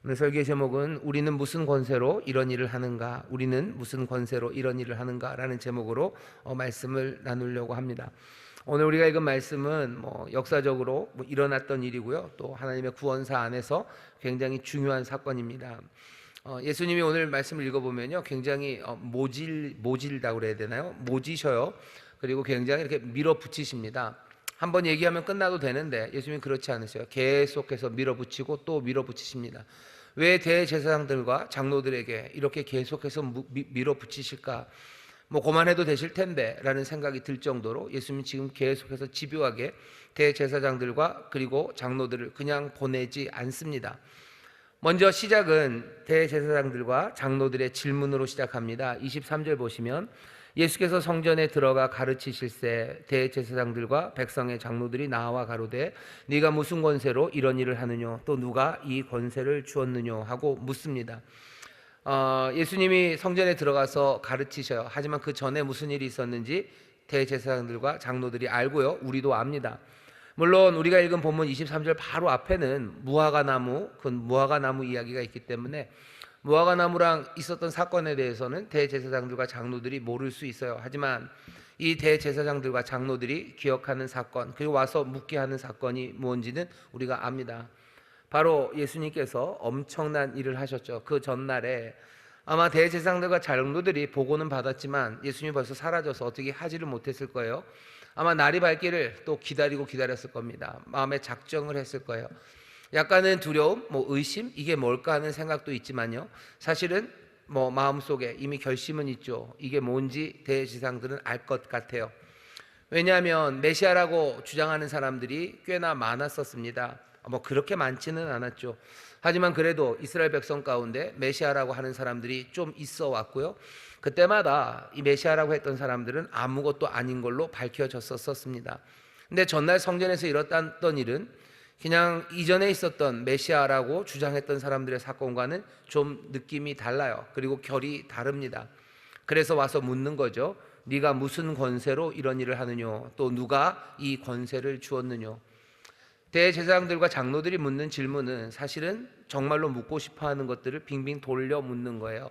오늘 설교 제목은 우리는 무슨 권세로 이런 일을 하는가? 우리는 무슨 권세로 이런 일을 하는가? 라는 제목으로 말씀을 나누려고 합니다. 오늘 우리가 읽은 말씀은 역사적으로 일어났던 일이고요. 또 하나님의 구원사 안에서 굉장히 중요한 사건입니다. 예수님이 오늘 말씀을 읽어보면요, 굉장히 모질다고 그래야 되나요? 모지셔요. 그리고 굉장히 이렇게 밀어붙이십니다. 한번 얘기하면 끝나도 되는데 예수님이 그렇지 않으세요. 계속해서 밀어붙이고 또 밀어붙이십니다. 왜 대제사장들과 장로들에게 이렇게 계속해서 밀어붙이실까? 그만해도 되실 텐데 라는 생각이 들 정도로 예수님이 지금 계속해서 집요하게 대제사장들과 그리고 장로들을 그냥 보내지 않습니다. 먼저 시작은 대제사장들과 장로들의 질문으로 시작합니다. 23절 보시면 예수께서 성전에 들어가 가르치실새 대제사장들과 백성의 장로들이 나와 가로되 네가 무슨 권세로 이런 일을 하느뇨? 또 누가 이 권세를 주었느뇨? 하고 묻습니다. 예수님이 성전에 들어가서 가르치셔요. 하지만 그 전에 무슨 일이 있었는지 대제사장들과 장로들이 알고요, 우리도 압니다. 물론 우리가 읽은 본문 23절 바로 앞에는 무화과나무 이야기가 있기 때문에 무화과나무랑 있었던 사건에 대해서는 대제사장들과 장로들이 모를 수 있어요. 하지만 이 대제사장들과 장로들이 기억하는 사건, 그리고 와서 묻게 하는 사건이 뭔지는 우리가 압니다. 바로 예수님께서 엄청난 일을 하셨죠. 그 전날에 아마 대제사장들과 장로들이 보고는 받았지만 예수님이 벌써 사라져서 어떻게 하지를 못했을 거예요. 아마 날이 밝기를 또 기다렸을 겁니다. 마음에 작정을 했을 거예요. 약간은 두려움, 의심, 이게 뭘까 하는 생각도 있지만요, 사실은 마음속에 이미 결심은 있죠. 이게 뭔지 대제사장들은 알 것 같아요. 왜냐하면 메시아라고 주장하는 사람들이 꽤나 많았었습니다. 그렇게 많지는 않았죠. 하지만 그래도 이스라엘 백성 가운데 메시아라고 하는 사람들이 좀 있어 왔고요, 그때마다 이 메시아라고 했던 사람들은 아무것도 아닌 걸로 밝혀졌었습니다. 근데 전날 성전에서 일어났던 일은 그냥 이전에 있었던 메시아라고 주장했던 사람들의 사건과는 좀 느낌이 달라요. 그리고 결이 다릅니다. 그래서 와서 묻는 거죠. 네가 무슨 권세로 이런 일을 하느뇨? 또 누가 이 권세를 주었느뇨? 대제사장들과 장로들이 묻는 질문은 사실은 정말로 묻고 싶어하는 것들을 빙빙 돌려 묻는 거예요.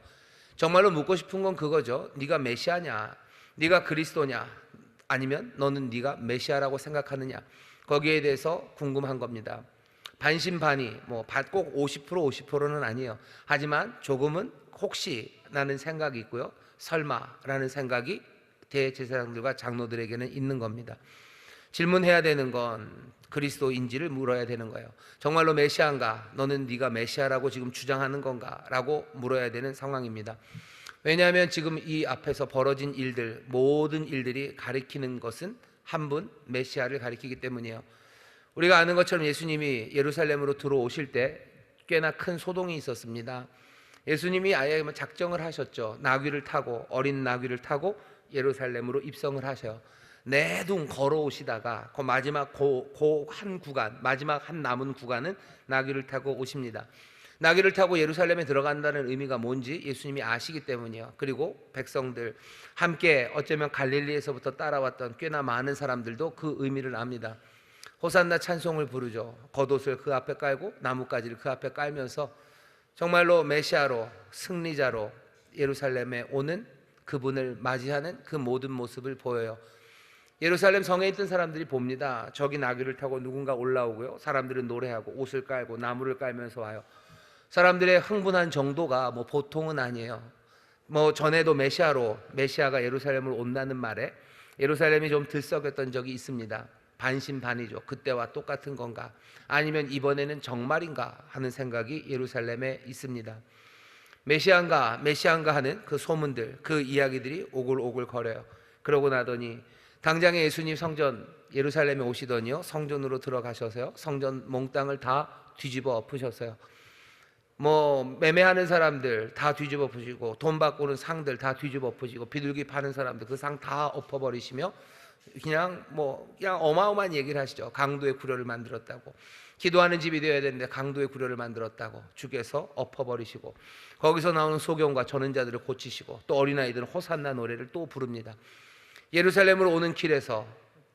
정말로 묻고 싶은 건 그거죠. 네가 메시아냐? 네가 그리스도냐? 아니면 너는 네가 메시아라고 생각하느냐? 거기에 대해서 궁금한 겁니다. 반신반의, 꼭 50%는 아니에요. 하지만 조금은 혹시 라는 생각이 있고요, 설마라는 생각이 대제사장들과 장로들에게는 있는 겁니다. 질문해야 되는 건 그리스도인지를 물어야 되는 거예요. 정말로 메시아인가? 너는 네가 메시아라고 지금 주장하는 건가? 라고 물어야 되는 상황입니다. 왜냐하면 지금 이 앞에서 벌어진 일들, 모든 일들이 가리키는 것은 한 분, 메시아를 가리키기 때문이에요. 우리가 아는 것처럼 예수님이 예루살렘으로 들어오실 때 꽤나 큰 소동이 있었습니다. 예수님이 아예 작정을 하셨죠. 어린 나귀를 타고 예루살렘으로 입성을 하셔요. 내둥 걸어오시다가 그 마지막 한 구간, 마지막 한 남은 구간은 나귀를 타고 오십니다. 나귀를 타고 예루살렘에 들어간다는 의미가 뭔지 예수님이 아시기 때문이에요. 그리고 백성들 함께 어쩌면 갈릴리에서부터 따라왔던 꽤나 많은 사람들도 그 의미를 압니다. 호산나 찬송을 부르죠. 겉옷을 그 앞에 깔고 나뭇가지를 그 앞에 깔면서 정말로 메시아로, 승리자로 예루살렘에 오는 그분을 맞이하는 그 모든 모습을 보여요. 예루살렘 성에 있던 사람들이 봅니다. 저기 나귀를 타고 누군가 올라오고요, 사람들은 노래하고 옷을 깔고 나무를 깔면서 와요. 사람들의 흥분한 정도가 보통은 아니에요. 전에도 메시아가 예루살렘을 온다는 말에 예루살렘이 좀 들썩였던 적이 있습니다. 반신반의죠. 그때와 똑같은 건가? 아니면 이번에는 정말인가 하는 생각이 예루살렘에 있습니다. 메시아인가 하는 그 소문들, 그 이야기들이 오글오글 거려요. 그러고 나더니 당장에 예수님 성전 예루살렘에 오시더니요, 성전으로 들어가셔서요, 성전 몽땅을 다 뒤집어 엎으셨어요. 매매하는 사람들 다 뒤집어 엎으시고, 돈 받고 오는 상들 다 뒤집어 엎으시고, 비둘기 파는 사람들 그 상 다 엎어버리시며 그냥 어마어마한 얘기를 하시죠. 강도의 구려를 만들었다고, 기도하는 집이 되어야 되는데 강도의 구려를 만들었다고 주께서 엎어버리시고, 거기서 나오는 소경과 저는 자들을 고치시고, 또 어린아이들은 호산나 노래를 또 부릅니다. 예루살렘으로 오는 길에서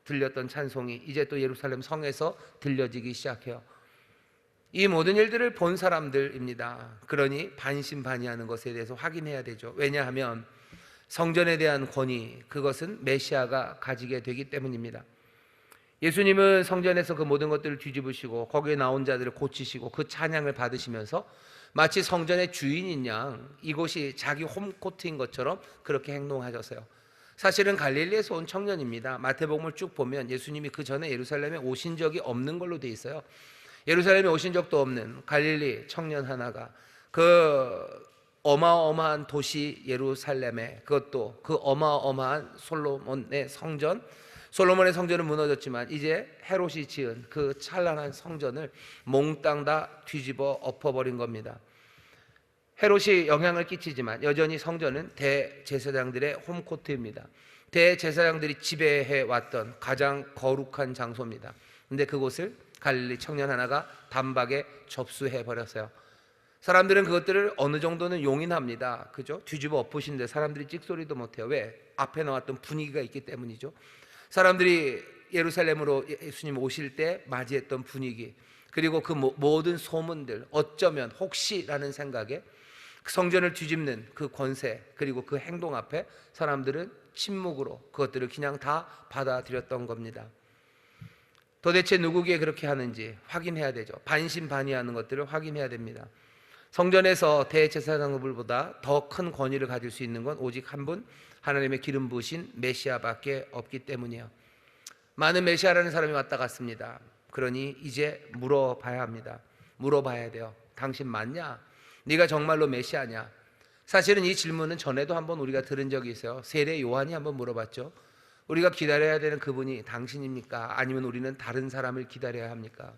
들렸던 찬송이 이제 또 예루살렘 성에서 들려지기 시작해요. 이 모든 일들을 본 사람들입니다. 그러니 반신반의하는 것에 대해서 확인해야 되죠. 왜냐하면 성전에 대한 권위, 그것은 메시아가 가지게 되기 때문입니다. 예수님은 성전에서 그 모든 것들을 뒤집으시고 거기에 나온 자들을 고치시고 그 찬양을 받으시면서 마치 성전의 주인인 양 이곳이 자기 홈코트인 것처럼 그렇게 행동하셨어요. 사실은 갈릴리에서 온 청년입니다. 마태복음을 쭉 보면 예수님이 그 전에 예루살렘에 오신 적이 없는 걸로 돼 있어요. 예루살렘에 오신 적도 없는 갈릴리 청년 하나가 그 어마어마한 도시 예루살렘에, 그것도 그 어마어마한 솔로몬의 성전은 무너졌지만 이제 헤롯이 지은 그 찬란한 성전을 몽땅 다 뒤집어 엎어버린 겁니다. 헤롯이 영향을 끼치지만 여전히 성전은 대제사장들의 홈코트입니다. 대제사장들이 지배해 왔던 가장 거룩한 장소입니다. 근데 그곳을 갈릴리 청년 하나가 단박에 접수해 버렸어요. 사람들은 그것들을 어느 정도는 용인합니다. 그죠? 뒤집어 엎으신데 사람들이 찍소리도 못해요. 왜? 앞에 나왔던 분위기가 있기 때문이죠. 사람들이 예루살렘으로 예수님 오실 때 맞이했던 분위기, 그리고 그 모든 소문들, 어쩌면 혹시라는 생각에 성전을 뒤집는 그 권세, 그리고 그 행동 앞에 사람들은 침묵으로 그것들을 그냥 다 받아들였던 겁니다. 도대체 누구기에 그렇게 하는지 확인해야 되죠. 반신반의하는 것들을 확인해야 됩니다. 성전에서 대제사장들보다 더 큰 권위를 가질 수 있는 건 오직 한 분, 하나님의 기름 부으신 메시아밖에 없기 때문이에요. 많은 메시아라는 사람이 왔다 갔습니다. 그러니 이제 물어봐야 합니다. 물어봐야 돼요. 당신 맞냐? 네가 정말로 메시아냐? 사실은 이 질문은 전에도 한번 우리가 들은 적이 있어요. 세례 요한이 한번 물어봤죠. 우리가 기다려야 되는 그분이 당신입니까? 아니면 우리는 다른 사람을 기다려야 합니까?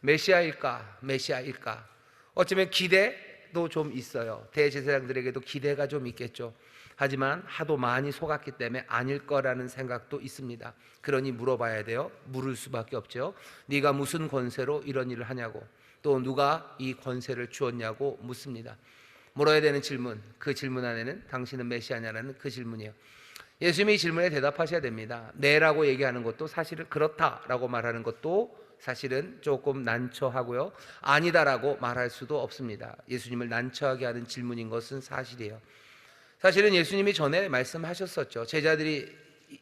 메시아일까? 메시아일까? 어쩌면 기대도 좀 있어요. 대제사장들에게도 기대가 좀 있겠죠. 하지만 하도 많이 속았기 때문에 아닐 거라는 생각도 있습니다. 그러니 물어봐야 돼요. 물을 수밖에 없죠. 네가 무슨 권세로 이런 일을 하냐고, 또 누가 이 권세를 주었냐고 묻습니다. 물어야 되는 질문, 그 질문 안에는 당신은 메시아냐라는 그 질문이에요. 예수님이 이 질문에 대답하셔야 됩니다. 네라고 얘기하는 것도 사실은 그렇다라고 말하는 것도 사실은 조금 난처하고요, 아니다라고 말할 수도 없습니다. 예수님을 난처하게 하는 질문인 것은 사실이에요. 사실은 예수님이 전에 말씀하셨었죠. 제자들이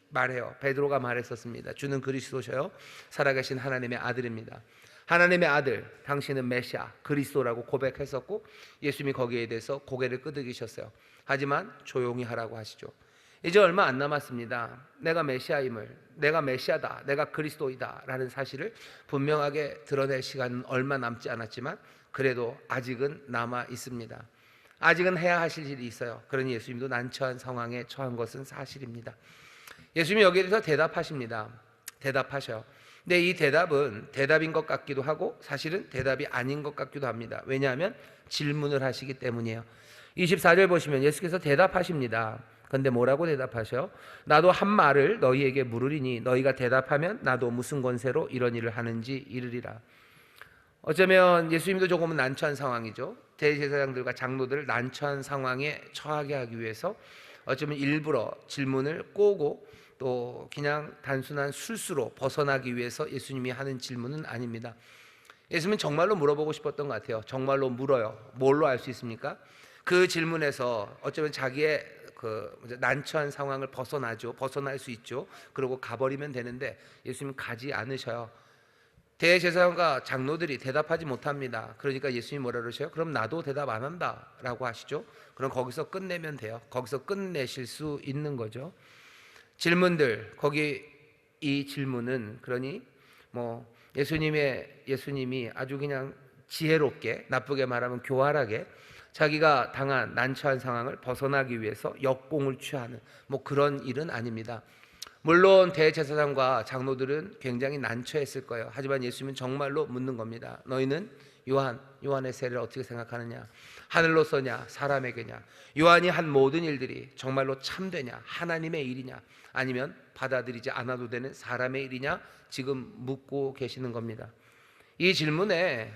말해요. 베드로가 말했었습니다. 주는 그리스도셔요, 살아계신 하나님의 아들입니다. 하나님의 아들, 당신은 메시아, 그리스도라고 고백했었고 예수님이 거기에 대해서 고개를 끄덕이셨어요. 하지만 조용히 하라고 하시죠. 이제 얼마 안 남았습니다. 내가 메시아임을, 내가 메시아다, 내가 그리스도이다 라는 사실을 분명하게 드러낼 시간은 얼마 남지 않았지만 그래도 아직은 남아 있습니다. 아직은 해야 하실 일이 있어요. 그러니 예수님도 난처한 상황에 처한 것은 사실입니다. 예수님이 여기에 대해서 대답하십니다. 대답하셔요. 근데 이 대답은 대답인 것 같기도 하고 사실은 대답이 아닌 것 같기도 합니다. 왜냐하면 질문을 하시기 때문이에요. 24절 보시면 예수께서 대답하십니다. 근데 뭐라고 대답하셔요? 나도 한 말을 너희에게 물으리니 너희가 대답하면 나도 무슨 권세로 이런 일을 하는지 이르리라. 어쩌면 예수님도 조금은 난처한 상황이죠. 대제사장들과 장로들을 난처한 상황에 처하게 하기 위해서 어쩌면 일부러 질문을 꼬고 또 그냥 단순한 술수로 벗어나기 위해서 예수님이 하는 질문은 아닙니다. 예수님은 정말로 물어보고 싶었던 것 같아요. 정말로 물어요. 뭘로 알 수 있습니까? 그 질문에서 어쩌면 자기의 그 난처한 상황을 벗어날 수 있죠. 그러고 가버리면 되는데 예수님은 가지 않으셔요. 대제사장과 장로들이 대답하지 못합니다. 그러니까 예수님이 뭐라 그러셔요? 그럼 나도 대답 안 한다 라고 하시죠. 그럼 거기서 끝내면 돼요. 거기서 끝내실 수 있는 거죠. 질문들, 거기 이 질문은 그러니 예수님이 아주 그냥 지혜롭게, 나쁘게 말하면 교활하게 자기가 당한 난처한 상황을 벗어나기 위해서 역공을 취하는 그런 일은 아닙니다. 물론 대제사장과 장로들은 굉장히 난처했을 거예요. 하지만 예수님은 정말로 묻는 겁니다. 너희는 요한의 세례를 어떻게 생각하느냐? 하늘로서냐 사람에게냐? 요한이 한 모든 일들이 정말로 참되냐? 하나님의 일이냐? 아니면 받아들이지 않아도 되는 사람의 일이냐? 지금 묻고 계시는 겁니다. 이 질문에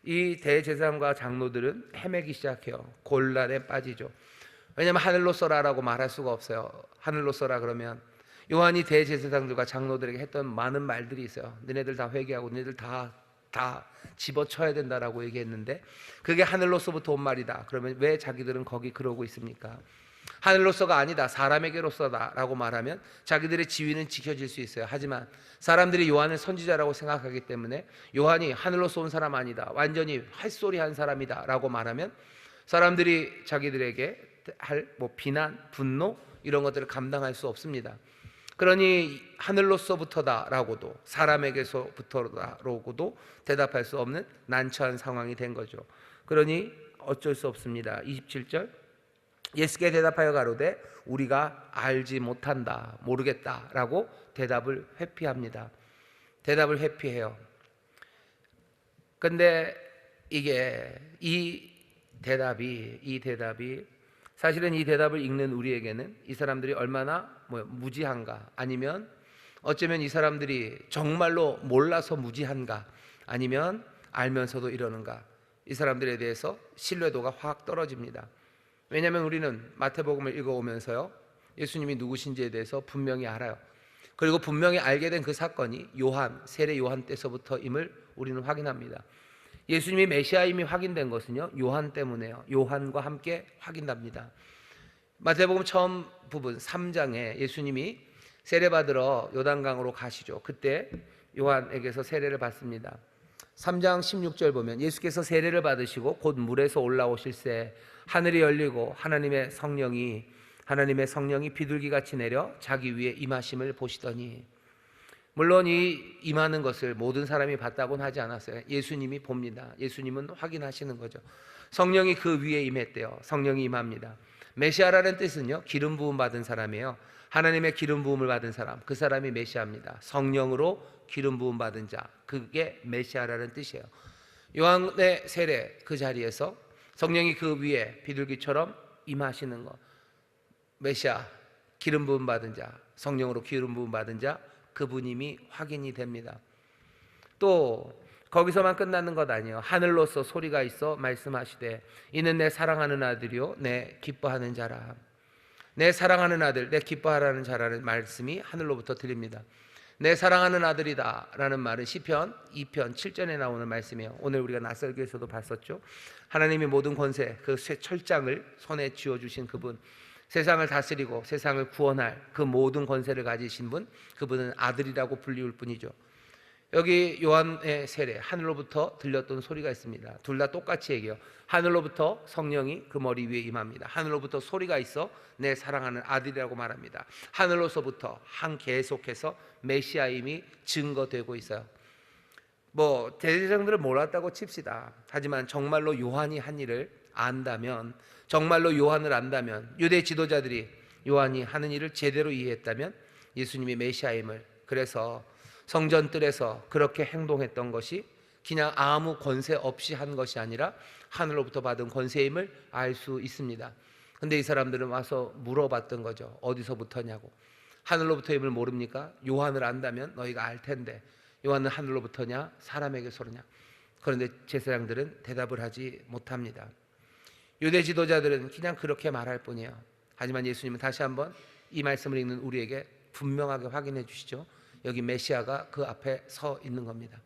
이 대제사장과 장로들은 헤매기 시작해요. 곤란에 빠지죠. 왜냐하면 하늘로 써라라고 말할 수가 없어요. 하늘로 써라 그러면 요한이 대제사장들과 장로들에게 했던 많은 말들이 있어요. 너네들 다 회개하고 너네들 다 다 집어쳐야 된다라고 얘기했는데 그게 하늘로서부터 온 말이다. 그러면 왜 자기들은 거기 그러고 있습니까? 하늘로서가 아니다, 사람에게로서다 라고 말하면 자기들의 지위는 지켜질 수 있어요. 하지만 사람들이 요한을 선지자라고 생각하기 때문에 요한이 하늘로서 온 사람 아니다, 완전히 헛소리한 사람이다 라고 말하면 사람들이 자기들에게 할 비난, 분노 이런 것들을 감당할 수 없습니다. 그러니 하늘로서부터다라고도 사람에게서부터다라고도 대답할 수 없는 난처한 상황이 된 거죠. 그러니 어쩔 수 없습니다. 27절 예수께 대답하여 가로되 우리가 알지 못한다, 모르겠다라고 대답을 회피합니다. 대답을 회피해요. 근데 이 대답이 사실은 이 대답을 읽는 우리에게는 이 사람들이 얼마나 무지한가, 아니면 어쩌면 이 사람들이 정말로 몰라서 무지한가, 아니면 알면서도 이러는가, 이 사람들에 대해서 신뢰도가 확 떨어집니다. 왜냐하면 우리는 마태복음을 읽어오면서요, 예수님이 누구신지에 대해서 분명히 알아요. 그리고 분명히 알게 된 그 사건이 세례 요한 때서부터임을 우리는 확인합니다. 예수님이 메시아임이 확인된 것은요, 요한 때문에요. 요한과 함께 확인됩니다. 마태복음 처음 부분 3장에 예수님이 세례받으러 요단강으로 가시죠. 그때 요한에게서 세례를 받습니다. 3장 16절 보면 예수께서 세례를 받으시고 곧 물에서 올라오실새 하늘이 열리고 하나님의 성령이 비둘기같이 내려 자기 위에 임하심을 보시더니, 물론 이 임하는 것을 모든 사람이 봤다고는 하지 않았어요. 예수님이 봅니다. 예수님은 확인하시는 거죠. 성령이 그 위에 임했대요. 성령이 임합니다. 메시아라는 뜻은요, 기름 부음 받은 사람이에요. 하나님의 기름 부음을 받은 사람, 그 사람이 메시아입니다. 성령으로 기름 부음 받은 자, 그게 메시아라는 뜻이에요. 요한의 세례 그 자리에서 성령이 그 위에 비둘기처럼 임하시는 것, 메시아, 기름 부음 받은 자, 성령으로 기름 부음 받은 자, 그분임이 확인이 됩니다. 또 거기서만 끝나는 것 아니에요. 하늘로서 소리가 있어 말씀하시되 이는 내 사랑하는 아들이요 내 기뻐하는 자라. 내 사랑하는 아들, 내 기뻐하라는 자라는 말씀이 하늘로부터 들립니다. 내 사랑하는 아들이다 라는 말은 시편 2편 7절에 나오는 말씀이에요. 오늘 우리가 낯설기에서도 봤었죠. 하나님이 모든 권세, 그 철장을 손에 쥐어주신 그분, 세상을 다스리고 세상을 구원할 그 모든 권세를 가지신 분, 그분은 아들이라고 불리울 뿐이죠. 여기 요한의 세례, 하늘로부터 들렸던 소리가 있습니다. 둘 다 똑같이 얘기해요. 하늘로부터 성령이 그 머리 위에 임합니다. 하늘로부터 소리가 있어 내 사랑하는 아들이라고 말합니다. 하늘로서부터 계속해서 메시아임이 증거되고 있어요. 대제사장들을 몰랐다고 칩시다. 하지만 정말로 요한이 한 일을 안다면, 정말로 요한을 안다면, 유대 지도자들이 요한이 하는 일을 제대로 이해했다면 예수님이 메시아임을, 그래서 성전뜰에서 그렇게 행동했던 것이 그냥 아무 권세 없이 한 것이 아니라 하늘로부터 받은 권세임을 알 수 있습니다. 근데 이 사람들은 와서 물어봤던 거죠. 어디서부터냐고. 하늘로부터임을 모릅니까? 요한을 안다면 너희가 알 텐데 요한은 하늘로부터냐 사람에게서냐. 그런데 제사장들은 대답을 하지 못합니다. 유대 지도자들은 그냥 그렇게 말할 뿐이에요. 하지만 예수님은 다시 한번 이 말씀을 읽는 우리에게 분명하게 확인해 주시죠. 여기 메시아가 그 앞에 서 있는 겁니다.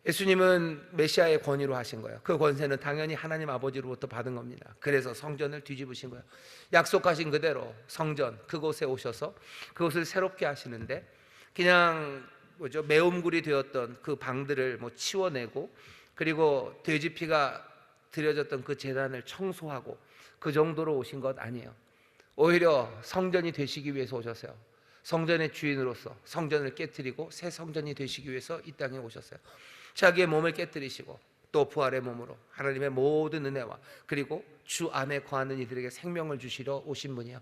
예수님은 메시아의 권위로 하신 거예요. 그 권세는 당연히 하나님 아버지로부터 받은 겁니다. 그래서 성전을 뒤집으신 거예요. 약속하신 그대로 성전 그곳에 오셔서 그곳을 새롭게 하시는데, 그냥 매움굴이 되었던 그 방들을 치워내고, 그리고 돼지 피가 드려졌던 그 제단을 청소하고 그 정도로 오신 것 아니에요. 오히려 성전이 되시기 위해서 오셨어요. 성전의 주인으로서 성전을 깨뜨리고 새 성전이 되시기 위해서 이 땅에 오셨어요. 자기의 몸을 깨뜨리시고 또 부활의 몸으로 하나님의 모든 은혜와 그리고 주 안에 거하는 이들에게 생명을 주시러 오신 분이요.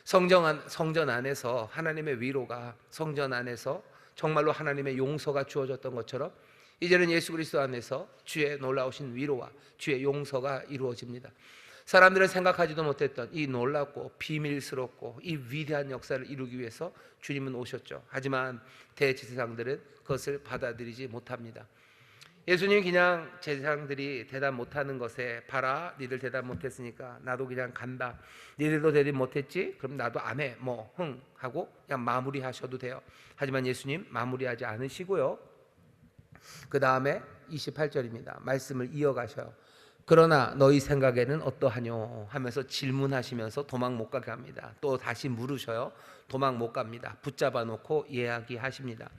성전 안에서 하나님의 위로가, 성전 안에서 정말로 하나님의 용서가 주어졌던 것처럼 이제는 예수 그리스도 안에서 주의 놀라우신 위로와 주의 용서가 이루어집니다. 사람들은 생각하지도 못했던 이 놀랍고 비밀스럽고 이 위대한 역사를 이루기 위해서 주님은 오셨죠. 하지만 대제사장들은 그것을 받아들이지 못합니다. 예수님이 그냥 제사장들이 대답 못하는 것에, 봐라 니들 대답 못했으니까 나도 그냥 간다. 니들도 대답 못했지? 그럼 나도 안 해. 하고 그냥 마무리하셔도 돼요. 하지만 예수님 마무리하지 않으시고요, 그 다음에 28절입니다. 말씀을 이어가셔요. 그러나 너희 생각에는 어떠하뇨 하면서 질문하시면서 도망 못 가게 합니다. 또 다시 물으셔요. 도망 못 갑니다. 붙잡아 놓고 이야기하십니다.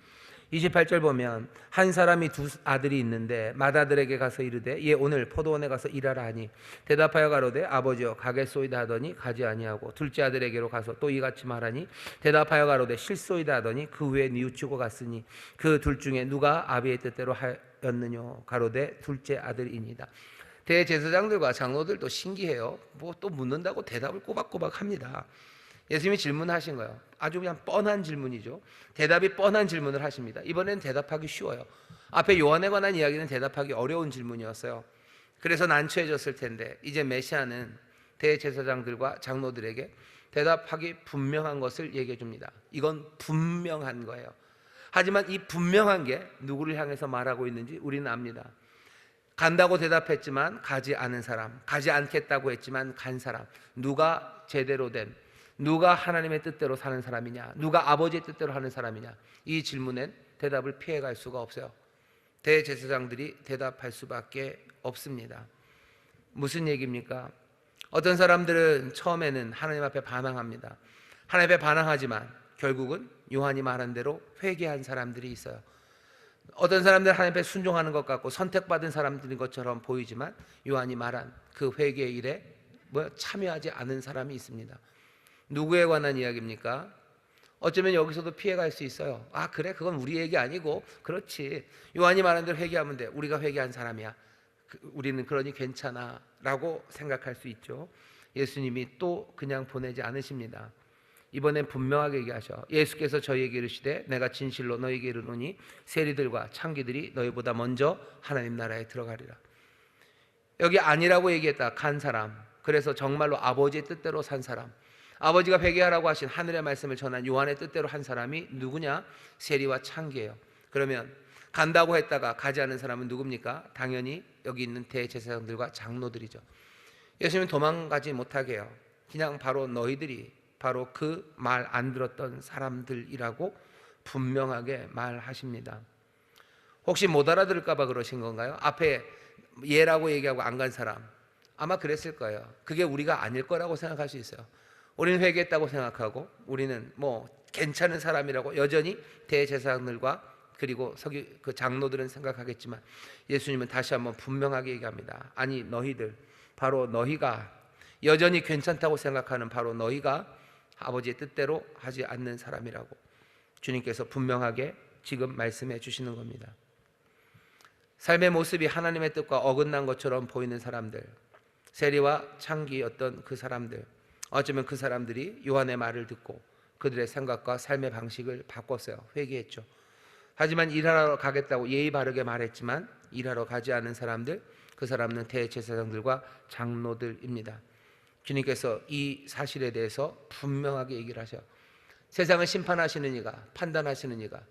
28절 보면 한 사람이 두 아들이 있는데 맏아들에게 가서 이르되 얘 오늘 포도원에 가서 일하라 하니 대답하여 가로되 아버지여 가겠소이다 하더니 가지 아니하고 둘째 아들에게로 가서 또 이같이 말하니 대답하여 가로되 실소이다 하더니 그 후에 뉘우치고 갔으니 그 둘 중에 누가 아비의 뜻대로 하였느뇨 가로되 둘째 아들이니이다. 대제사장들과 장로들도 신기해요. 뭐 또 묻는다고 대답을 꼬박꼬박 합니다. 예수님이 질문하신 거예요. 아주 그냥 뻔한 질문이죠. 대답이 뻔한 질문을 하십니다. 이번엔 대답하기 쉬워요. 앞에 요한에 관한 이야기는 대답하기 어려운 질문이었어요. 그래서 난처해졌을 텐데 이제 메시아는 대제사장들과 장로들에게 대답하기 분명한 것을 얘기해 줍니다. 이건 분명한 거예요. 하지만 이 분명한 게 누구를 향해서 말하고 있는지 우리는 압니다. 간다고 대답했지만 가지 않은 사람, 가지 않겠다고 했지만 간 사람, 누가 제대로 된, 누가 하나님의 뜻대로 사는 사람이냐, 누가 아버지의 뜻대로 하는 사람이냐, 이 질문엔 대답을 피해갈 수가 없어요. 대제사장들이 대답할 수밖에 없습니다. 무슨 얘기입니까? 어떤 사람들은 처음에는 하나님 앞에 반항합니다. 하나님 앞에 반항하지만 결국은 요한이 말한 대로 회개한 사람들이 있어요. 어떤 사람들은 하나님 앞에 순종하는 것 같고 선택받은 사람들인 것처럼 보이지만 요한이 말한 그 회개의 일에 참여하지 않은 사람이 있습니다. 누구에 관한 이야기입니까? 어쩌면 여기서도 피해갈 수 있어요. 아 그래 그건 우리 얘기 아니고 그렇지 요한이 말한 대로 회개하면 돼. 우리가 회개한 사람이야. 우리는 그러니 괜찮아 라고 생각할 수 있죠. 예수님이 또 그냥 보내지 않으십니다. 이번엔 분명하게 얘기하셔. 예수께서 저희에게 이르시되 내가 진실로 너희에게 이르노니 세리들과 창기들이 너희보다 먼저 하나님 나라에 들어가리라. 여기 아니라고 얘기했다 간 사람, 그래서 정말로 아버지의 뜻대로 산 사람, 아버지가 회개하라고 하신 하늘의 말씀을 전한 요한의 뜻대로 한 사람이 누구냐? 세리와 창기예요. 그러면 간다고 했다가 가지 않은 사람은 누굽니까? 당연히 여기 있는 대제사장들과 장로들이죠. 예수님은 도망가지 못하게 해요. 그냥 바로 너희들이 바로 그 말 안 들었던 사람들이라고 분명하게 말하십니다. 혹시 못 알아들을까 봐 그러신 건가요? 앞에 예라고 얘기하고 안 간 사람 아마 그랬을 거예요. 그게 우리가 아닐 거라고 생각할 수 있어요. 우리는 회개했다고 생각하고 우리는 뭐 괜찮은 사람이라고 여전히 대제사장들과 그리고 서기 그 장로들은 생각하겠지만 예수님은 다시 한번 분명하게 얘기합니다. 아니 너희들, 바로 너희가 여전히 괜찮다고 생각하는 바로 너희가 아버지의 뜻대로 하지 않는 사람이라고 주님께서 분명하게 지금 말씀해 주시는 겁니다. 삶의 모습이 하나님의 뜻과 어긋난 것처럼 보이는 사람들, 세리와 창기였던 그 사람들, 어쩌면 그 사람들이 요한의 말을 듣고 그들의 생각과 삶의 방식을 바꿨어요. 회개했죠. 하지만 일하러 가겠다고 예의 바르게 말했지만 일하러 가지 않은 사람들, 그 사람은 대제사장들과 장로들입니다. 주님께서 이 사실에 대해서 분명하게 얘기를 하셔. 세상을 심판하시는 이가, 판단하시는 이가,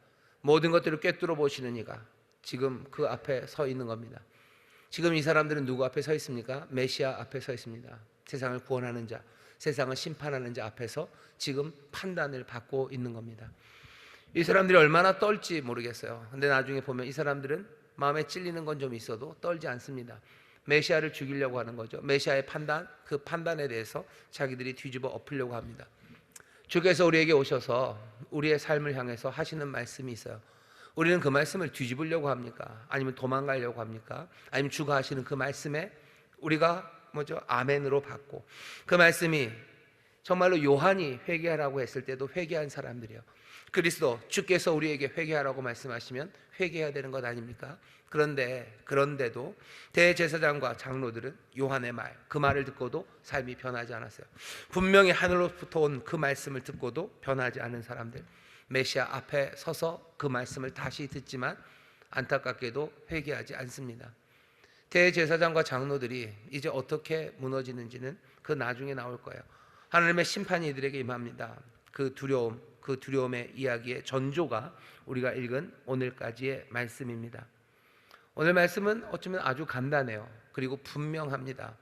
모든 것들을 꿰뚫어 보시는 이가 지금 그 앞에 서 있는 겁니다. 지금 이 사람들은 누구 앞에 서 있습니까? 메시아 앞에 서 있습니다. 세상을 구원하는 자, 세상을 심판하는 자 앞에서 지금 판단을 받고 있는 겁니다. 이 사람들이 얼마나 떨지 모르겠어요. 근데 나중에 보면 이 사람들은 마음에 찔리는 건 좀 있어도 떨지 않습니다. 메시아를 죽이려고 하는 거죠. 메시아의 판단, 그 판단에 대해서 자기들이 뒤집어 엎으려고 합니다. 주께서 우리에게 오셔서 우리의 삶을 향해서 하시는 말씀이 있어요. 우리는 그 말씀을 뒤집으려고 합니까? 아니면 도망가려고 합니까? 아니면 주가 하시는 그 말씀에 우리가 아멘으로 받고, 그 말씀이 정말로 요한이 회개하라고 했을 때도 회개한 사람들이요. 그리스도 주께서 우리에게 회개하라고 말씀하시면 회개해야 되는 것 아닙니까? 그런데도 대제사장과 장로들은 요한의 말, 그 말을 듣고도 삶이 변하지 않았어요. 분명히 하늘로부터 온 그 말씀을 듣고도 변하지 않은 사람들, 메시아 앞에 서서 그 말씀을 다시 듣지만 안타깝게도 회개하지 않습니다. 대제사장과 장로들이 이제 어떻게 무너지는지는 그 나중에 나올 거예요. 하나님의 심판이 이들에게 임합니다. 그 두려움의 이야기의 전조가 우리가 읽은 오늘까지의 말씀입니다. 오늘 말씀은 어쩌면 아주 간단해요. 그리고 분명합니다.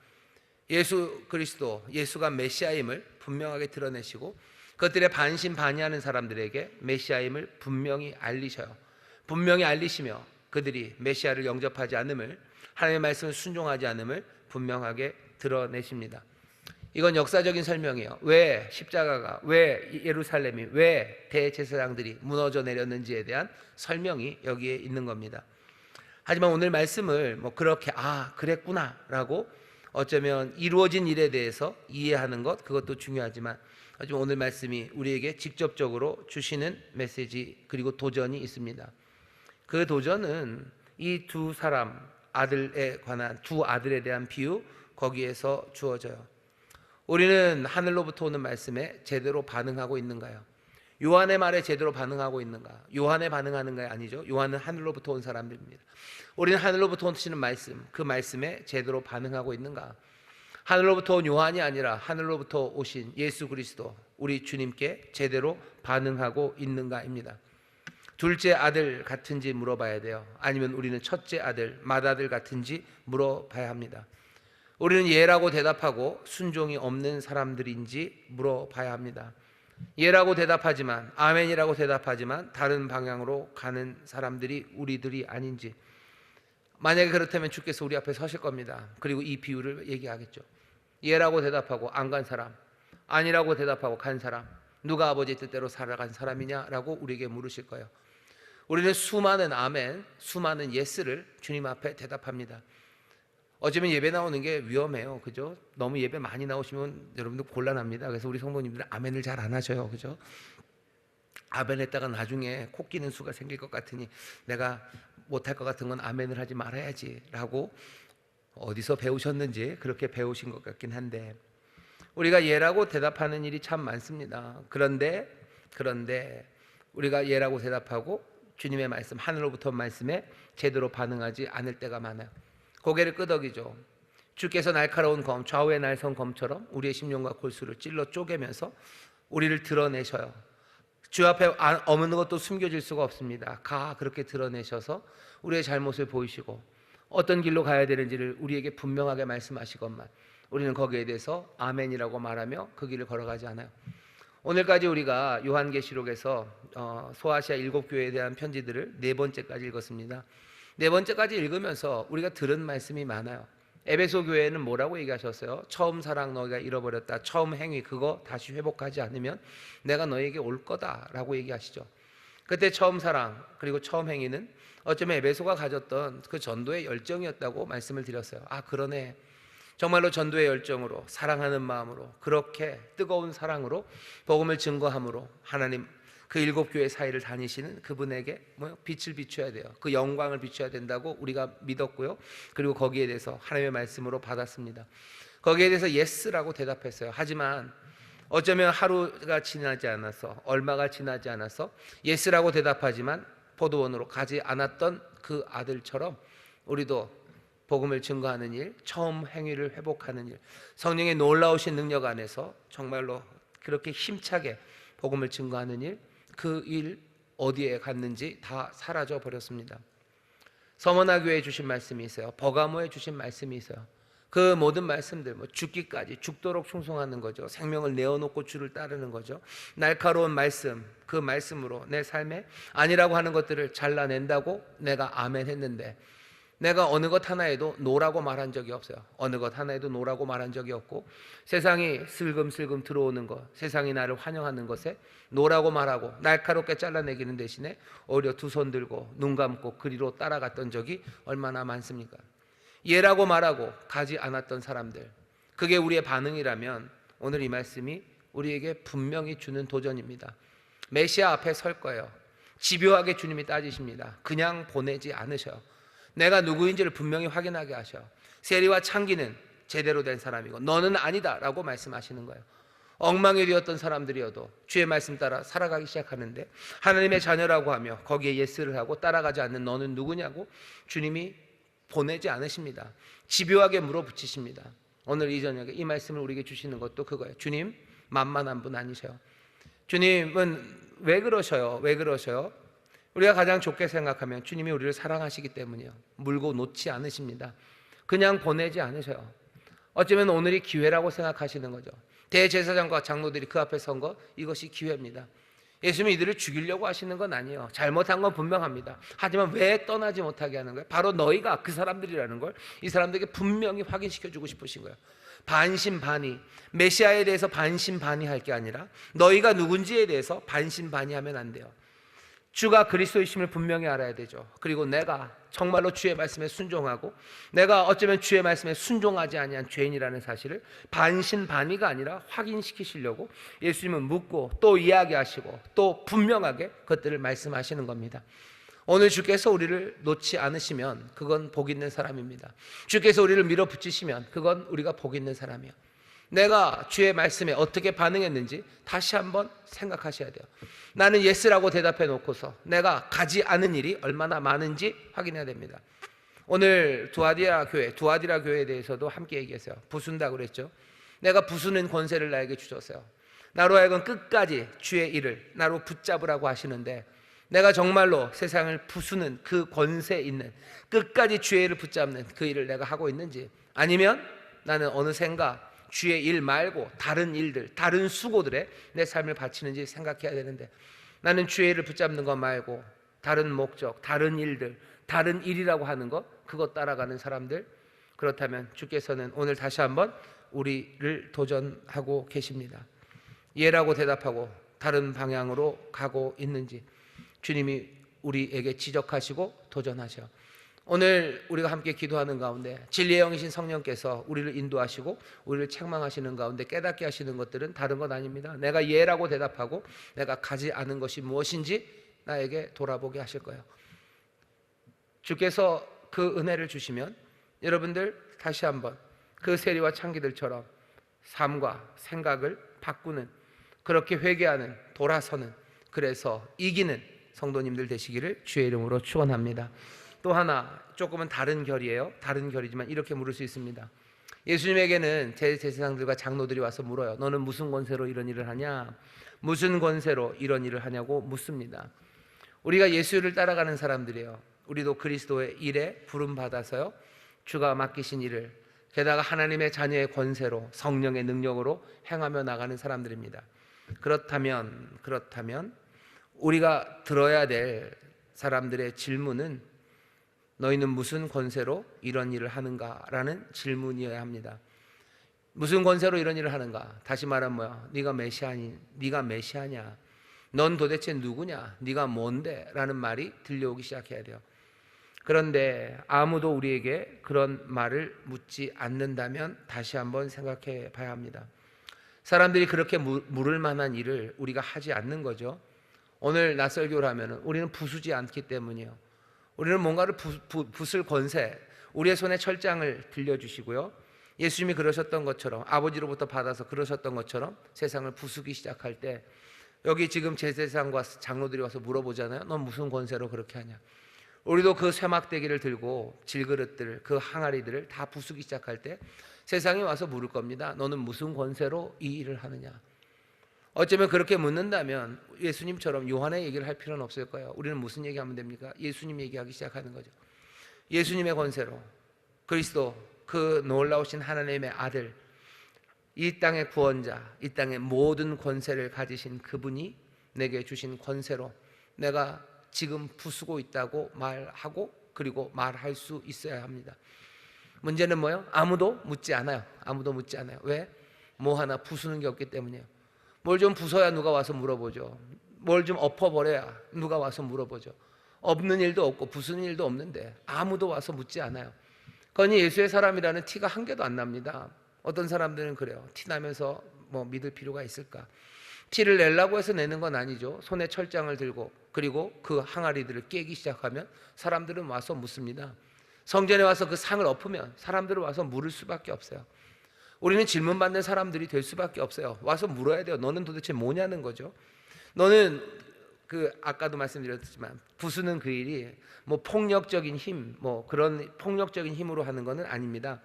예수 그리스도, 예수가 메시아임을 분명하게 드러내시고 그것들의 반신반의하는 사람들에게 메시아임을 분명히 알리셔요. 분명히 알리시며 그들이 메시아를 영접하지 않음을, 하나님의 말씀을 순종하지 않음을 분명하게 드러내십니다. 이건 역사적인 설명이에요. 왜 십자가가, 왜 예루살렘이, 왜 대제사장들이 무너져 내렸는지에 대한 설명이 여기에 있는 겁니다. 하지만 오늘 말씀을 그렇게 그랬구나라고 어쩌면 이루어진 일에 대해서 이해하는 것, 그것도 중요하지만 하지만 오늘 말씀이 우리에게 직접적으로 주시는 메시지 그리고 도전이 있습니다. 그 도전은 이 두 사람 아들에 관한, 두 아들에 대한 비유, 거기에서 주어져요. 우리는 하늘로부터 오는 말씀에 제대로 반응하고 있는가요? 요한의 말에 제대로 반응하고 있는가? 요한에 반응하는가? 아니죠. 요한은 하늘로부터 온 사람들입니다. 우리는 하늘로부터 오시는 말씀, 그 말씀에 제대로 반응하고 있는가? 하늘로부터 온 요한이 아니라 하늘로부터 오신 예수 그리스도, 우리 주님께 제대로 반응하고 있는가입니다. 둘째 아들 같은지 물어봐야 돼요. 아니면 우리는 첫째 아들, 맏아들 같은지 물어봐야 합니다. 우리는 예라고 대답하고 순종이 없는 사람들인지 물어봐야 합니다. 예라고 대답하지만, 아멘이라고 대답하지만 다른 방향으로 가는 사람들이 우리들이 아닌지. 만약에 그렇다면 주께서 우리 앞에 서실 겁니다. 그리고 이 비유를 얘기하겠죠. 예라고 대답하고 안 간 사람, 아니라고 대답하고 간 사람, 누가 아버지 뜻대로 살아간 사람이냐라고 우리에게 물으실 거예요. 우리는 수많은 아멘, 수많은 예스를 주님 앞에 대답합니다. 어쩌면 예배 나오는 게 위험해요. 그죠? 너무 예배 많이 나오시면 여러분들 곤란합니다. 그래서 우리 성도님들은 아멘을 잘 안 하셔요. 그죠? 아멘 했다가 나중에 코 끼는 수가 생길 것 같으니 내가 못할 것 같은 건 아멘을 하지 말아야지 라고 어디서 배우셨는지 그렇게 배우신 것 같긴 한데, 우리가 예라고 대답하는 일이 참 많습니다. 그런데 우리가 예라고 대답하고 주님의 말씀, 하늘로부터 온 말씀에 제대로 반응하지 않을 때가 많아요. 고개를 끄덕이죠. 주께서 날카로운 검, 좌우의 날선 검처럼 우리의 심령과 골수를 찔러 쪼개면서 우리를 드러내셔요. 주 앞에 없는 것도 숨겨질 수가 없습니다. 그렇게 드러내셔서 우리의 잘못을 보이시고 어떤 길로 가야 되는지를 우리에게 분명하게 말씀하시건만 우리는 거기에 대해서 아멘이라고 말하며 그 길을 걸어가지 않아요. 오늘까지 우리가 요한계시록에서 소아시아 7교회에 대한 편지들을 4번째까지 읽었습니다. 4번째까지 읽으면서 우리가 들은 말씀이 많아요. 에베소 교회는 뭐라고 얘기하셨어요? 처음 사랑 너희가 잃어버렸다. 처음 행위 그거 다시 회복하지 않으면 내가 너희에게 올 거다라고 얘기하시죠. 그때 처음 사랑 그리고 처음 행위는 어쩌면 에베소가 가졌던 그 전도의 열정이었다고 말씀을 드렸어요. 그러네. 정말로 전도의 열정으로, 사랑하는 마음으로, 그렇게 뜨거운 사랑으로 복음을 증거함으로 하나님 그 7교회 사이를 다니시는 그분에게 빛을 비춰야 돼요. 그 영광을 비춰야 된다고 우리가 믿었고요. 그리고 거기에 대해서 하나님의 말씀으로 받았습니다. 거기에 대해서 예스라고 대답했어요. 하지만 어쩌면 하루가 지나지 않아서, 얼마가 지나지 않아서 예스라고 대답하지만 포도원으로 가지 않았던 그 아들처럼 우리도 복음을 증거하는 일, 처음 행위를 회복하는 일, 성령의 놀라우신 능력 안에서 정말로 그렇게 힘차게 복음을 증거하는 일, 그 일 어디에 갔는지 다 사라져 버렸습니다. 서머나 교회에 주신 말씀이 있어요. 버가모에 주신 말씀이 있어요. 그 모든 말씀들, 죽기까지 죽도록 충성하는 거죠. 생명을 내어놓고 주를 따르는 거죠. 날카로운 말씀, 그 말씀으로 내 삶에 아니라고 하는 것들을 잘라낸다고 내가 아멘 했는데, 내가 어느 것 하나에도 노라고 말한 적이 없어요. 어느 것 하나에도 노라고 말한 적이 없고, 세상이 슬금슬금 들어오는 것, 세상이 나를 환영하는 것에 노라고 말하고 날카롭게 잘라내기는 대신에 오히려 두 손 들고 눈 감고 그리로 따라갔던 적이 얼마나 많습니까? 예라고 말하고 가지 않았던 사람들, 그게 우리의 반응이라면 오늘 이 말씀이 우리에게 분명히 주는 도전입니다. 메시아 앞에 설 거예요. 집요하게 주님이 따지십니다. 그냥 보내지 않으셔요. 내가 누구인지를 분명히 확인하게 하셔. 세리와 창기는 제대로 된 사람이고 너는 아니다 라고 말씀하시는 거예요. 엉망이 되었던 사람들이어도 주의 말씀 따라 살아가기 시작하는데, 하나님의 자녀라고 하며 거기에 예스를 하고 따라가지 않는 너는 누구냐고 주님이 보내지 않으십니다. 집요하게 물어붙이십니다. 오늘 이 저녁에 이 말씀을 우리에게 주시는 것도 그거예요. 주님 만만한 분 아니셔요. 주님은 왜 그러셔요? 왜 그러셔요? 우리가 가장 좋게 생각하면 주님이 우리를 사랑하시기 때문이요. 물고 놓지 않으십니다. 그냥 보내지 않으셔요. 어쩌면 오늘이 기회라고 생각하시는 거죠. 대제사장과 장로들이 그 앞에 선 것, 이것이 기회입니다. 예수님이 이들을 죽이려고 하시는 건 아니에요. 잘못한 건 분명합니다. 하지만 왜 떠나지 못하게 하는 거예요? 바로 너희가 그 사람들이라는 걸 이 사람들에게 분명히 확인시켜주고 싶으신 거예요. 반신반의, 메시아에 대해서 반신반의할 게 아니라 너희가 누군지에 대해서 반신반의하면 안 돼요. 주가 그리스도이심을 분명히 알아야 되죠. 그리고 내가 정말로 주의 말씀에 순종하고 내가 어쩌면 주의 말씀에 순종하지 아니한 죄인이라는 사실을 반신반의가 아니라 확인시키시려고 예수님은 묻고 또 이야기하시고 또 분명하게 그것들을 말씀하시는 겁니다. 오늘 주께서 우리를 놓지 않으시면 그건 복 있는 사람입니다. 주께서 우리를 밀어붙이시면 그건 우리가 복 있는 사람이에요. 내가 주의 말씀에 어떻게 반응했는지 다시 한번 생각하셔야 돼요. 나는 예스라고 대답해 놓고서 내가 가지 않은 일이 얼마나 많은지 확인해야 됩니다. 오늘 두아디라 교회에 대해서도 함께 얘기했어요. 부순다고 그랬죠. 내가 부수는 권세를 나에게 주셨어요. 나로 하여금 끝까지 주의 일을 나로 붙잡으라고 하시는데 내가 정말로 세상을 부수는 그 권세 있는 끝까지 주의 일을 붙잡는 그 일을 내가 하고 있는지, 아니면 나는 어느샌가 주의 일 말고 다른 일들, 다른 수고들에 내 삶을 바치는지 생각해야 되는데, 나는 주의 일을 붙잡는 것 말고 다른 목적, 다른 일들, 다른 일이라고 하는 것, 그것 따라가는 사람들, 그렇다면 주께서는 오늘 다시 한번 우리를 도전하고 계십니다. 예라고 대답하고 다른 방향으로 가고 있는지 주님이 우리에게 지적하시고 도전하셔. 오늘 우리가 함께 기도하는 가운데 진리의 영이신 성령께서 우리를 인도하시고 우리를 책망하시는 가운데 깨닫게 하시는 것들은 다른 것 아닙니다. 내가 예라고 대답하고 내가 가지 않은 것이 무엇인지 나에게 돌아보게 하실 거예요. 주께서 그 은혜를 주시면 여러분들 다시 한번 그 세리와 창기들처럼 삶과 생각을 바꾸는, 그렇게 회개하는, 돌아서는, 그래서 이기는 성도님들 되시기를 주의 이름으로 축원합니다. 또 하나 조금은 다른 결이에요. 다른 결이지만 이렇게 물을 수 있습니다. 예수님에게는 제사장들과 장로들이 와서 물어요. 너는 무슨 권세로 이런 일을 하냐? 무슨 권세로 이런 일을 하냐고 묻습니다. 우리가 예수를 따라가는 사람들이에요. 우리도 그리스도의 일에 부름받아서요, 주가 맡기신 일을, 게다가 하나님의 자녀의 권세로 성령의 능력으로 행하며 나가는 사람들입니다. 그렇다면 우리가 들어야 될 사람들의 질문은 너희는 무슨 권세로 이런 일을 하는가? 라는 질문이어야 합니다. 무슨 권세로 이런 일을 하는가? 다시 말하면 뭐야? 네가 메시아냐? 넌 도대체 누구냐? 네가 뭔데? 라는 말이 들려오기 시작해야 돼요. 그런데 아무도 우리에게 그런 말을 묻지 않는다면 다시 한번 생각해 봐야 합니다. 사람들이 그렇게 물을 만한 일을 우리가 하지 않는 거죠. 오늘 낯설교를 하면 우리는 부수지 않기 때문이에요. 우리는 뭔가를 부술 권세, 우리의 손에 철장을 들려주시고요, 예수님이 그러셨던 것처럼, 아버지로부터 받아서 그러셨던 것처럼 세상을 부수기 시작할 때, 여기 지금 제사장과 장로들이 와서 물어보잖아요. 넌 무슨 권세로 그렇게 하냐? 우리도 그 쇠막대기를 들고 질그릇들, 그 항아리들을 다 부수기 시작할 때 세상이 와서 물을 겁니다. 너는 무슨 권세로 이 일을 하느냐? 어쩌면 그렇게 묻는다면 예수님처럼 요한의 얘기를 할 필요는 없을 거예요. 우리는 무슨 얘기하면 됩니까? 예수님 얘기하기 시작하는 거죠. 예수님의 권세로, 그리스도, 그 놀라우신 하나님의 아들, 이 땅의 구원자, 이 땅의 모든 권세를 가지신 그분이 내게 주신 권세로 내가 지금 부수고 있다고 말하고, 그리고 말할 수 있어야 합니다. 문제는 뭐예요? 아무도 묻지 않아요. 왜? 뭐 하나 부수는 게 없기 때문이에요. 뭘 좀 부숴야 누가 와서 물어보죠. 뭘 좀 엎어버려야 누가 와서 물어보죠. 없는 일도 없고 부수는 일도 없는데 아무도 와서 묻지 않아요. 그러니 예수의 사람이라는 티가 한 개도 안 납니다. 어떤 사람들은 그래요. 티 나면서 뭐 믿을 필요가 있을까? 티를 내려고 해서 내는 건 아니죠. 손에 철장을 들고 그리고 그 항아리들을 깨기 시작하면 사람들은 와서 묻습니다. 성전에 와서 그 상을 엎으면 사람들은 와서 물을 수밖에 없어요. 우리는 질문받는 사람들이 될 수밖에 없어요. 와서 물어야 돼요. 너는 도대체 뭐냐는 거죠. 너는 아까도 말씀드렸지만 부수는 그 일이 뭐 폭력적인 힘, 뭐 그런 폭력적인 힘으로 하는 것은 아닙니다.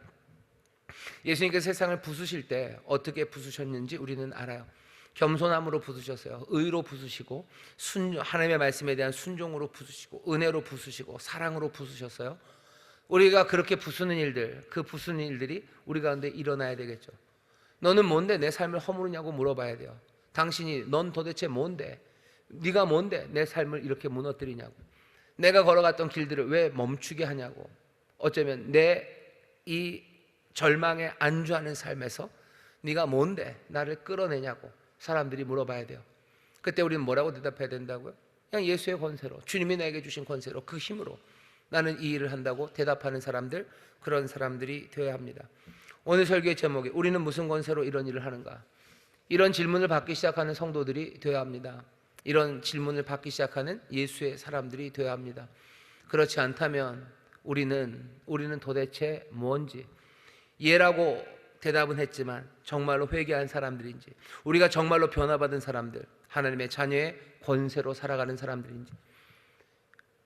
예수님께서 세상을 부수실 때 어떻게 부수셨는지 우리는 알아요. 겸손함으로 부수셨어요. 의로 부수시고 하나님의 말씀에 대한 순종으로 부수시고 은혜로 부수시고 사랑으로 부수셨어요. 우리가 그렇게 부수는 일들, 그 부수는 일들이 우리 가운데 일어나야 되겠죠. 너는 뭔데 내 삶을 허무르냐고 물어봐야 돼요. 당신이 넌 도대체 뭔데? 네가 뭔데 내 삶을 이렇게 무너뜨리냐고. 내가 걸어갔던 길들을 왜 멈추게 하냐고. 어쩌면 내 이 절망에 안주하는 삶에서 네가 뭔데 나를 끌어내냐고 사람들이 물어봐야 돼요. 그때 우리는 뭐라고 대답해야 된다고요? 그냥 예수의 권세로, 주님이 나에게 주신 권세로, 그 힘으로 나는 이 일을 한다고 대답하는 사람들, 그런 사람들이 되어야 합니다. 오늘 설교의 제목이 우리는 무슨 권세로 이런 일을 하는가? 이런 질문을 받기 시작하는 성도들이 되어야 합니다. 이런 질문을 받기 시작하는 예수의 사람들이 되어야 합니다. 그렇지 않다면 우리는 도대체 뭔지, 예라고 대답은 했지만 정말로 회개한 사람들인지, 우리가 정말로 변화받은 사람들, 하나님의 자녀의 권세로 살아가는 사람들인지.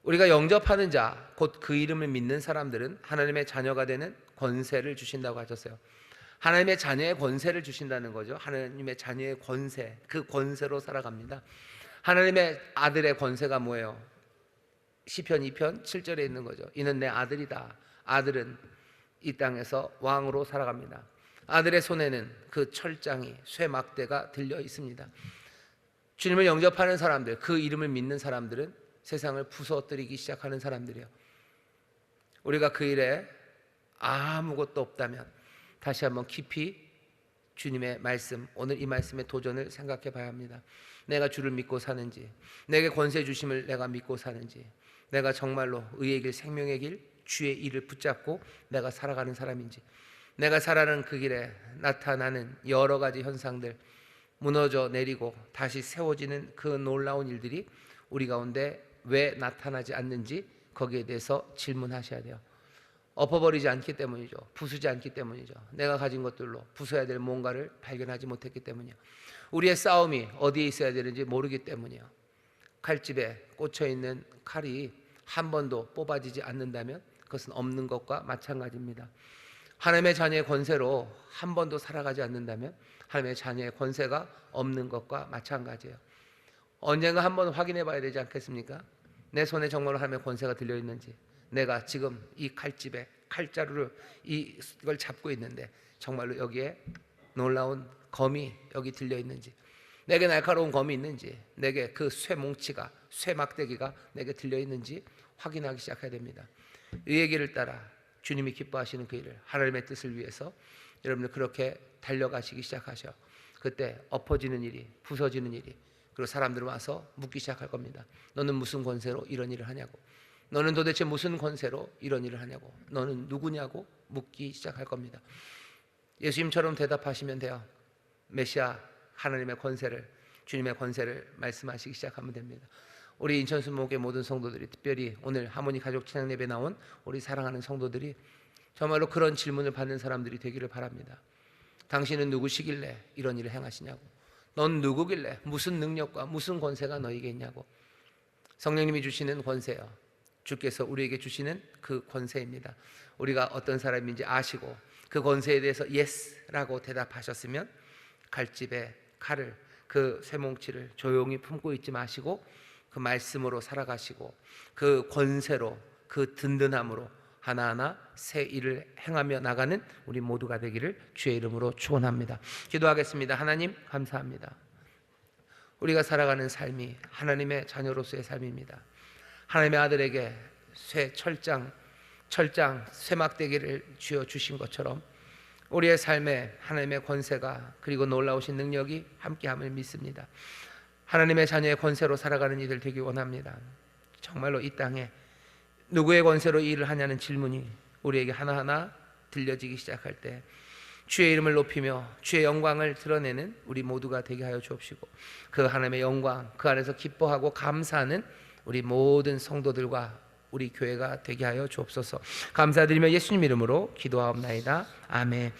우리가 영접하는 자, 곧 그 이름을 믿는 사람들은 하나님의 자녀가 되는 권세를 주신다고 하셨어요. 하나님의 자녀의 권세를 주신다는 거죠. 하나님의 자녀의 권세, 그 권세로 살아갑니다. 하나님의 아들의 권세가 뭐예요? 시편 2편 7절에 있는 거죠. 이는 내 아들이다. 아들은 이 땅에서 왕으로 살아갑니다. 아들의 손에는 그 철장이, 쇠막대가 들려 있습니다. 주님을 영접하는 사람들, 그 이름을 믿는 사람들은 세상을 부서뜨리기 시작하는 사람들이에요. 우리가 그 일에 아무것도 없다면 다시 한번 깊이 주님의 말씀, 오늘 이 말씀의 도전을 생각해 봐야 합니다. 내가 주를 믿고 사는지, 내게 권세 주심을 내가 믿고 사는지, 내가 정말로 의의 길, 생명의 길, 주의 일을 붙잡고 내가 살아가는 사람인지, 내가 살아가는 그 길에 나타나는 여러 가지 현상들, 무너져 내리고 다시 세워지는 그 놀라운 일들이 우리 가운데 왜 나타나지 않는지 거기에 대해서 질문하셔야 돼요. 엎어버리지 않기 때문이죠. 부수지 않기 때문이죠. 내가 가진 것들로 부숴야 될 뭔가를 발견하지 못했기 때문이요. 우리의 싸움이 어디에 있어야 되는지 모르기 때문이요. 칼집에 꽂혀있는 칼이 한 번도 뽑아지지 않는다면 그것은 없는 것과 마찬가지입니다. 하나님의 자녀의 권세로 한 번도 살아가지 않는다면 하나님의 자녀의 권세가 없는 것과 마찬가지예요. 언젠가 한번 확인해 봐야 되지 않겠습니까? 내 손에 정말로 하나님의 권세가 들려있는지, 내가 지금 이 칼집에 칼자루를 이걸 잡고 있는데 정말로 여기에 놀라운 검이 여기 들려있는지, 내게 날카로운 검이 있는지, 내게 그 쇠뭉치가, 쇠막대기가 내게 들려있는지 확인하기 시작해야 됩니다. 의의 길을 따라 주님이 기뻐하시는 그 일을, 하나님의 뜻을 위해서 여러분들 그렇게 달려가시기 시작하셔. 그때 엎어지는 일이, 부서지는 일이, 그리고 사람들은 와서 묻기 시작할 겁니다. 너는 무슨 권세로 이런 일을 하냐고. 너는 도대체 무슨 권세로 이런 일을 하냐고. 너는 누구냐고 묻기 시작할 겁니다. 예수님처럼 대답하시면 돼요. 메시아 하나님의 권세를, 주님의 권세를 말씀하시기 시작하면 됩니다. 우리 인천순목의 모든 성도들이, 특별히 오늘 하모니 가족 찬양 예배 나온 우리 사랑하는 성도들이 정말로 그런 질문을 받는 사람들이 되기를 바랍니다. 당신은 누구시길래 이런 일을 행하시냐고. 넌 누구길래, 무슨 능력과 무슨 권세가 너에게 있냐고. 성령님이 주시는 권세요. 주께서 우리에게 주시는 그 권세입니다. 우리가 어떤 사람인지 아시고 그 권세에 대해서 예스라고 대답하셨으면 칼집에 칼을, 그 쇠뭉치를 조용히 품고 있지 마시고 그 말씀으로 살아가시고 그 권세로, 그 든든함으로 하나하나 새 일을 행하며 나가는 우리 모두가 되기를 주의 이름으로 축원합니다. 기도하겠습니다. 하나님 감사합니다. 우리가 살아가는 삶이 하나님의 자녀로서의 삶입니다. 하나님의 아들에게 철장, 쇠막대기를 쥐어 주신 것처럼 우리의 삶에 하나님의 권세가, 그리고 놀라우신 능력이 함께함을 믿습니다. 하나님의 자녀의 권세로 살아가는 이들 되기 원합니다. 정말로 이 땅에 누구의 권세로 이 일을 하냐는 질문이 우리에게 하나하나 들려지기 시작할 때 주의 이름을 높이며 주의 영광을 드러내는 우리 모두가 되게 하여 주옵시고, 그 하나님의 영광, 그 안에서 기뻐하고 감사하는 우리 모든 성도들과 우리 교회가 되게 하여 주옵소서. 감사드리며 예수님 이름으로 기도하옵나이다. 아멘.